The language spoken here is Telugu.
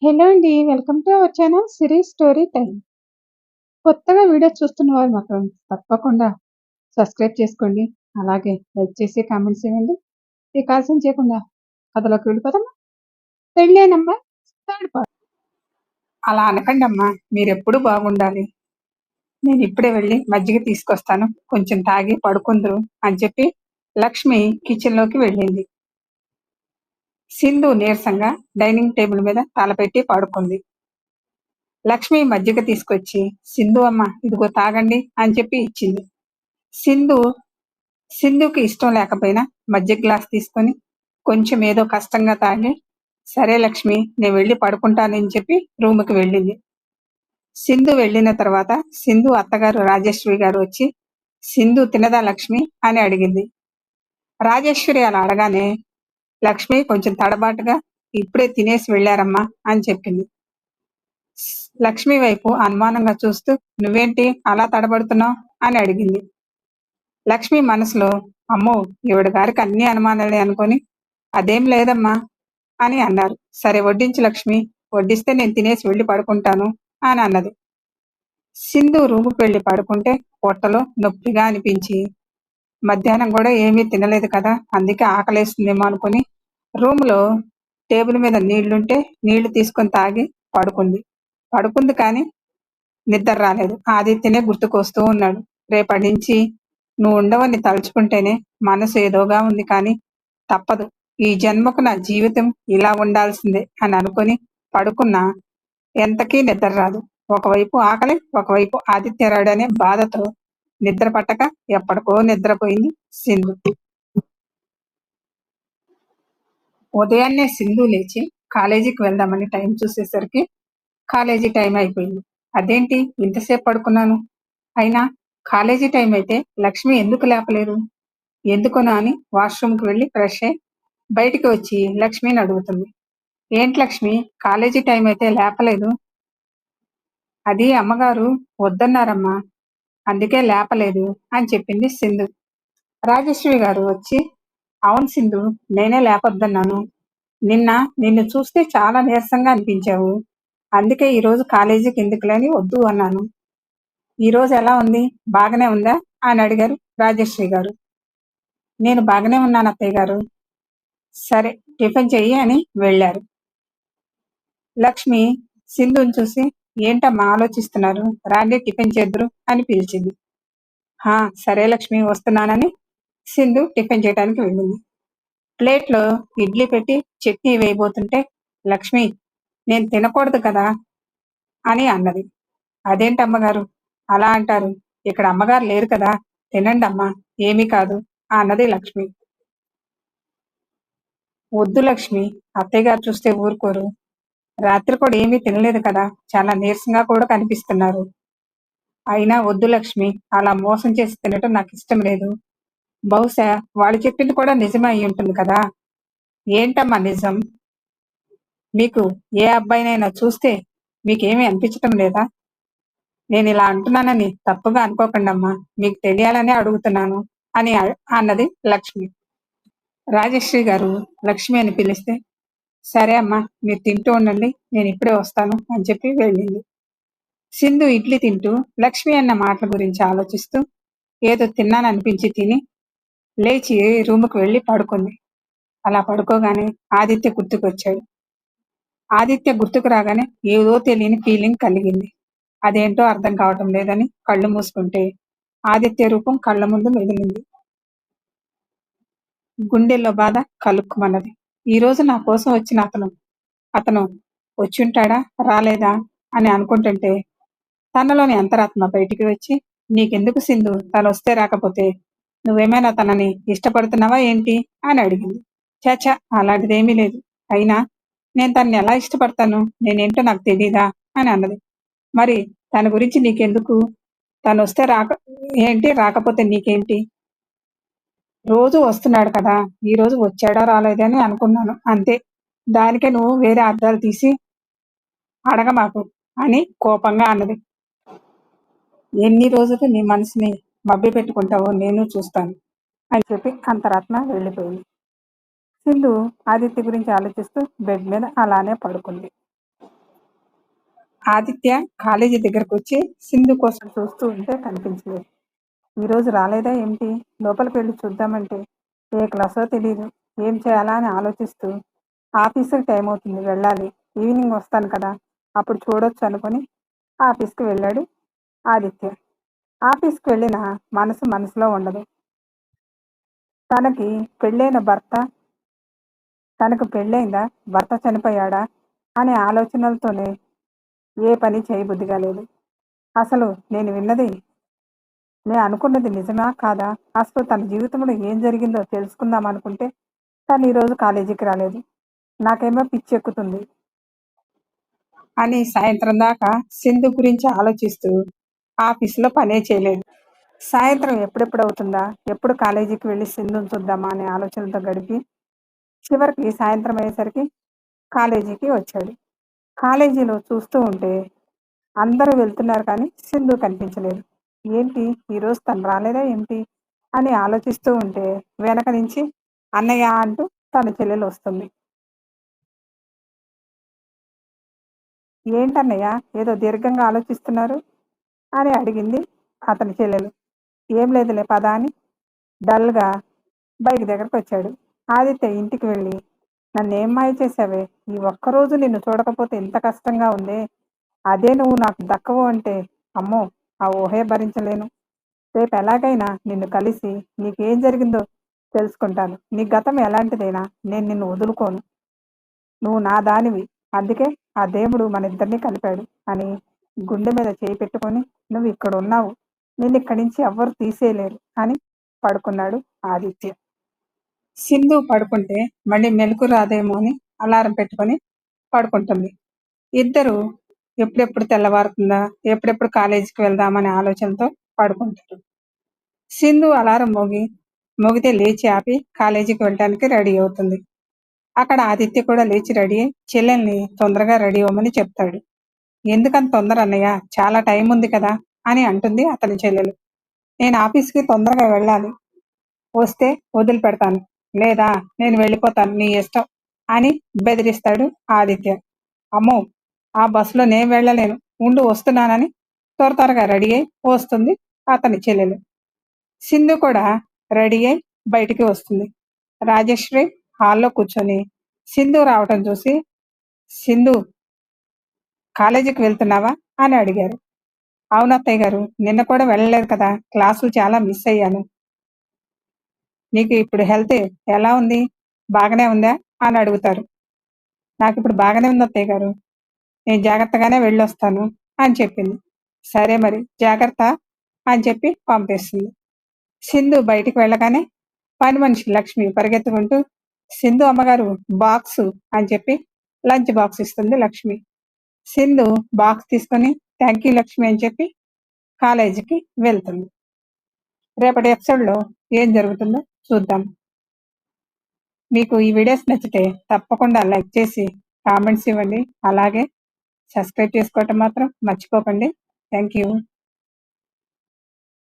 హలో అండి. Welcome to our channel series story time. కొత్తగా వీడియో చూస్తున్న వారు మాత్రం తప్పకుండా సబ్స్క్రైబ్ చేసుకోండి. అలాగే లైక్ చేసి కామెంట్స్ ఇవ్వండి. ఇక ఆలస్యం చేయకుండా కథలోకి వెళ్ళిపోదామా? పెళ్ళే నంబర్ థర్డ్ పార్ట్. అలా అనకండి అమ్మా, మీరెప్పుడు బాగుండాలి. నేను ఇప్పుడే వెళ్ళి మజ్జిగ తీసుకొస్తాను, కొంచెం తాగి పడుకుందరు అని చెప్పి లక్ష్మి కిచెన్లోకి వెళ్ళింది. సింధు నీరసంగా డైనింగ్ టేబుల్ మీద తలపెట్టి పడుకుంది. లక్ష్మి మజ్జిగ తీసుకొచ్చి సింధు అమ్మ ఇదిగో తాగండి అని చెప్పి ఇచ్చింది. సింధుకి ఇష్టం లేకపోయినా మజ్జిగ గ్లాస్ తీసుకొని కొంచెం ఏదో కష్టంగా తాగి, సరే లక్ష్మి నేను వెళ్ళి పడుకుంటానని చెప్పి రూమ్కి వెళ్ళింది. సింధు వెళ్ళిన తర్వాత సింధు అత్తగారు రాజేశ్వరి గారు వచ్చి, సింధు తినదా లక్ష్మి అని అడిగింది. రాజేశ్వరి అలా అడగానే లక్ష్మి కొంచెం తడబాటుగా ఇప్పుడే తినేసి వెళ్ళారమ్మా అని చెప్పింది. లక్ష్మి వైపు అనుమానంగా చూస్తూ, నువ్వేంటి అలా తడబడుతున్నావు అని అడిగింది. లక్ష్మి మనసులో, అమ్మో ఈవిడ గారికి అన్ని అనుమానాలే అనుకొని, అదేం లేదమ్మా అని అన్నారు. సరే వడ్డించు లక్ష్మి, వడ్డిస్తే నేను తినేసి వెళ్ళి పడుకుంటాను అని అన్నది. సింధు రూముకి వెళ్ళి పడుకుంటే పొట్టలో నొప్పిగా అనిపించి, మధ్యాహ్నం కూడా ఏమీ తినలేదు కదా, అందుకే ఆకలేస్తుందేమో అనుకుని రూమ్లో టేబుల్ మీద నీళ్లుంటే నీళ్లు తీసుకొని తాగి పడుకుంది కానీ నిద్ర రాలేదు. ఆదిత్యనే గుర్తుకొస్తూ ఉన్నాడు. రేపటి నుంచి నువ్వు ఉండవని తలుచుకుంటేనే మనసు ఏదోగా ఉంది, కానీ తప్పదు, ఈ జన్మకు నా జీవితం ఇలా ఉండాల్సిందే అని అనుకుని పడుకున్నా ఎంతకీ నిద్ర రాదు. ఒకవైపు ఆకలి, ఒకవైపు ఆదిత్య రాడనే బాధతో నిద్ర పట్టక ఎప్పటికో నిద్రపోయింది సింధు. ఉదయాన్నే సింధు లేచి కాలేజీకి వెళ్దామని టైం చూసేసరికి కాలేజీ టైం అయిపోయింది. అదేంటి ఇంతసేపు పడుకున్నాను, అయినా కాలేజీ టైం అయితే లక్ష్మి ఎందుకు లేపలేదు, ఎందుకునా అని వాష్రూమ్కి వెళ్ళి ఫ్రెష్ అయి బయటికి వచ్చి లక్ష్మిని అడుగుతుంది. ఏంటి లక్ష్మి కాలేజీ టైం అయితే లేపలేదు? అది అమ్మగారు వద్దన్నారమ్మా, అందుకే లేపలేదు అని చెప్పింది సింధు. రాజేశ్వరి గారు వచ్చి, అవును సింధు, నేనే లేపొద్దన్నాను. నిన్ను చూస్తే చాలా నీరసంగా అనిపించావు, అందుకే ఈరోజు కాలేజీకి ఎందుకులేని వద్దు అన్నాను. ఈరోజు ఎలా ఉంది, బాగానే ఉందా అని అడిగారు రాజేశ్వరి గారు. నేను బాగానే ఉన్నాను అత్తయ్య గారు. సరే టిఫిన్ చెయ్యి అని వెళ్ళారు. లక్ష్మి సింధుని చూసి, ఏంటమ్మా ఆలోచిస్తున్నారు, రాండి టిఫిన్ చేద్దురు అని పిలిచింది. సరే లక్ష్మి వస్తున్నానని సింధు టిఫిన్ చేయడానికి వెళ్ళింది. ప్లేట్లో ఇడ్లీ పెట్టి చట్నీ వేయబోతుంటే లక్ష్మి, నేను తినకూడదు కదా అని అన్నది. అదేంటమ్మగారు అలా అంటారు, ఇక్కడ అమ్మగారు లేరు కదా, తినండి అమ్మా, ఏమీ కాదు అన్నది లక్ష్మి. వద్దు లక్ష్మి, అత్తయ్య గారు చూస్తే ఊరుకోరు, రాత్రి కూడా ఏమీ తినలేదు కదా, చాలా నీరసంగా కూడా కనిపిస్తున్నారు. అయినా వద్దు లక్ష్మి, అలా మోసం చేసి తినటం నాకు ఇష్టం లేదు. బహుశా వాళ్ళు చెప్పింది కూడా నిజమే అయి ఉంటుంది కదా. ఏంటమ్మా నిజం? మీకు ఏ అబ్బాయినైనా చూస్తే మీకేమీ అనిపించటం లేదా? నేను ఇలా అంటున్నానని తప్పుగా అనుకోకండమ్మా, మీకు తెలియాలనే అడుగుతున్నాను అని అన్నది లక్ష్మి. రాజశ్రీ గారు లక్ష్మి అని పిలిస్తే, సరే అమ్మా మీరు తింటూ ఉండండి, నేను ఇప్పుడే వస్తాను అని చెప్పి వెళ్ళింది. సింధు ఇడ్లీ తింటూ లక్ష్మి అన్న మాటల గురించి ఆలోచిస్తూ ఏదో తిన్నాననిపించి తిని లేచి రూముకు వెళ్ళి పడుకుంది. అలా పడుకోగానే ఆదిత్య గుర్తుకొచ్చాడు. ఆదిత్య గుర్తుకు రాగానే ఏదో తెలియని ఫీలింగ్ కలిగింది. అదేంటో అర్థం కావటం లేదని కళ్ళు మూసుకుంటే ఆదిత్య రూపం కళ్ళ ముందు మెదిలింది. గుండెల్లో బాధ కలుక్కుమన్నది. ఈరోజు నా కోసం వచ్చిన అతను వచ్చుంటాడా రాలేదా అని అనుకుంటుంటే తనలోని అంతరాత్మ బయటికి వచ్చి, నీకెందుకు సింధు, తను వస్తే రాకపోతే, నువ్వేమైనా తనని ఇష్టపడుతున్నావా ఏంటి అని అడిగింది. చాచా అలాంటిదేమీ లేదు, అయినా నేను తనని ఎలా ఇష్టపడతాను, నేనేంటో నాకు తెలీదా అని అన్నది. మరి తన గురించి నీకెందుకు, తను వస్తే రాకపోతే నీకేంటి, రోజు వస్తున్నాడు కదా, ఈ రోజు వచ్చాడా రాలేదని అనుకున్నాను అంతే, దానికే నువ్వు వేరే అర్థాలు తీసి అడగమాకు అని కోపంగా అన్నది. ఎన్ని రోజులు నీ మనసుని మభ్య పెట్టుకుంటావో నేను చూస్తాను అని చెప్పి అంతరాత్మ వెళ్ళిపోయింది. సింధు ఆదిత్య గురించి ఆలోచిస్తూ బెడ్ మీద అలానే పడుకుంది. ఆదిత్య కాలేజీ దగ్గరకు వచ్చి సింధు కోసం చూస్తూ ఉంటే కనిపించలేదు. ఈరోజు రాలేదా ఏమిటి? లోపలికి వెళ్ళి చూద్దామంటే ఏ క్లాసో తెలియదు. ఏం చేయాలా అని ఆలోచిస్తూ ఆఫీసుకి టైం అవుతుంది, వెళ్ళాలి, ఈవినింగ్ వస్తాను కదా, అప్పుడు చూడొచ్చు అనుకుని ఆఫీస్కి వెళ్ళాడు ఆదిత్య. ఆఫీస్కి వెళ్ళిన మనసు మనసులో ఉండదు. తనకి పెళ్ళైన భర్త తనకు పెళ్ళైందా, భర్త చనిపోయాడా అనే ఆలోచనలతోనే ఏ పని చేయబుద్ధిగా లేదు. అసలు నేను అనుకున్నది నిజమా కాదా, అసలు తన జీవితంలో ఏం జరిగిందో తెలుసుకుందాం అనుకుంటే తను ఈరోజు కాలేజీకి రాలేదు. నాకేమో పిచ్చెక్కుతుంది అని సాయంత్రం దాకా సింధు గురించి ఆలోచిస్తూ ఆఫీసులో పనే చేయలేదు. సాయంత్రం ఎప్పుడెప్పుడు అవుతుందా, ఎప్పుడు కాలేజీకి వెళ్ళి సింధుని చూద్దామా అనే ఆలోచనలతో గడిపి చివరికి సాయంత్రం అయ్యేసరికి కాలేజీకి వచ్చాడు. కాలేజీలో చూస్తూ ఉంటే అందరూ వెళ్తున్నారు కానీ సింధు కనిపించలేదు. ఏంటి ఈరోజు తను రాలేదా ఏమిటి అని ఆలోచిస్తూ ఉంటే వెనక నుంచి అన్నయ్య అంటూ తన చెల్లెలు వస్తుంది. ఏంటన్నయ్య ఏదో దీర్ఘంగా ఆలోచిస్తున్నారు అని అడిగింది అతని చెల్లెలు. ఏం లేదులే పద అని డల్గా బైక్ దగ్గరకు వచ్చాడు. ఆదిత్య ఇంటికి వెళ్ళి నన్నేం మాయ చేసావే, ఈ ఒక్కరోజు నిన్ను చూడకపోతే ఎంత కష్టంగా ఉందే, అదే నువ్వు నాకు దక్కవు అంటే అమ్మో ఆ ఊహే భరించలేను. రేపు ఎలాగైనా నిన్ను కలిసి నీకేం జరిగిందో తెలుసుకుంటాను. నీ గతం ఎలాంటిదైనా నేను నిన్ను వదులుకోను. నువ్వు నా దానివి, అందుకే ఆ దేవుడు మన ఇద్దరిని కలిపాడు అని గుండె మీద చేయి పెట్టుకొని నువ్వు ఇక్కడ ఉన్నావు, నేను ఇక్కడి నుంచి ఎవ్వరు తీసేయలేరు అని పడుకున్నాడు ఆదిత్య. సింధు పడుకుంటే మళ్ళీ మెలకు రాదేమో అని అలారం పెట్టుకొని పడుకుంటుంది. ఇద్దరు ఎప్పుడెప్పుడు తెల్లవారుతుందా, ఎప్పుడెప్పుడు కాలేజీకి వెళ్దామనే ఆలోచనతో పడుకుంటారు. సింధు అలారం మోగితే లేచి ఆపి కాలేజీకి వెళ్ళడానికి రెడీ అవుతుంది. అక్కడ ఆదిత్య కూడా లేచి రెడీ అయి చెల్లెల్ని తొందరగా రెడీ అవ్వమని చెప్తాడు. ఎందుకంత తొందర అన్నయ్య, చాలా టైం ఉంది కదా అని అంటుంది అతని చెల్లెలు. నేను ఆఫీస్కి తొందరగా వెళ్ళాలి, వస్తే వదిలిపెడతాను, లేదా నేను వెళ్ళిపోతాను, నీ ఇష్టం అని బెదిరిస్తాడు ఆదిత్య. అమ్మో ఆ బస్సులో నేను వెళ్ళలేను, ఉండు వస్తున్నానని త్వరగా రెడీ అయి వస్తుంది అతని చెల్లెలు. సింధు కూడా రెడీ అయి బయటికి వస్తుంది. రాజశ్రీ హాల్లో కూర్చొని సింధు రావటం చూసి, సింధు కాలేజీకి వెళ్తున్నావా అని అడిగారు. అవునత్తయ్య గారు, నిన్న కూడా వెళ్ళలేదు కదా, క్లాసులు చాలా మిస్ అయ్యాను. నీకు ఇప్పుడు హెల్త్ ఎలా ఉంది, బాగానే ఉందా అని అడుగుతారు. నాకు ఇప్పుడు బాగానే ఉంది అత్తయ్య గారు, నేను జాగ్రత్తగానే వెళ్ళొస్తాను అని చెప్పింది. సరే మరి జాగ్రత్త అని చెప్పి పంపిస్తుంది. సింధు బయటికి వెళ్ళగానే పని మనిషి లక్ష్మి పరిగెత్తుకుంటూ సింధు అమ్మగారు బాక్సు అని చెప్పి లంచ్ బాక్స్ ఇస్తుంది లక్ష్మి. సింధు బాక్స్ తీసుకొని థ్యాంక్ యూ లక్ష్మి అని చెప్పి కాలేజీకి వెళ్తుంది. రేపటి ఎపిసోడ్లో ఏం జరుగుతుందో చూద్దాం. మీకు ఈ వీడియోస్ నచ్చితే తప్పకుండా లైక్ చేసి కామెంట్స్ ఇవ్వండి. అలాగే సబ్స్క్రైబ్ చేసుకోవటం మాత్రం మర్చిపోకండి. Thank you.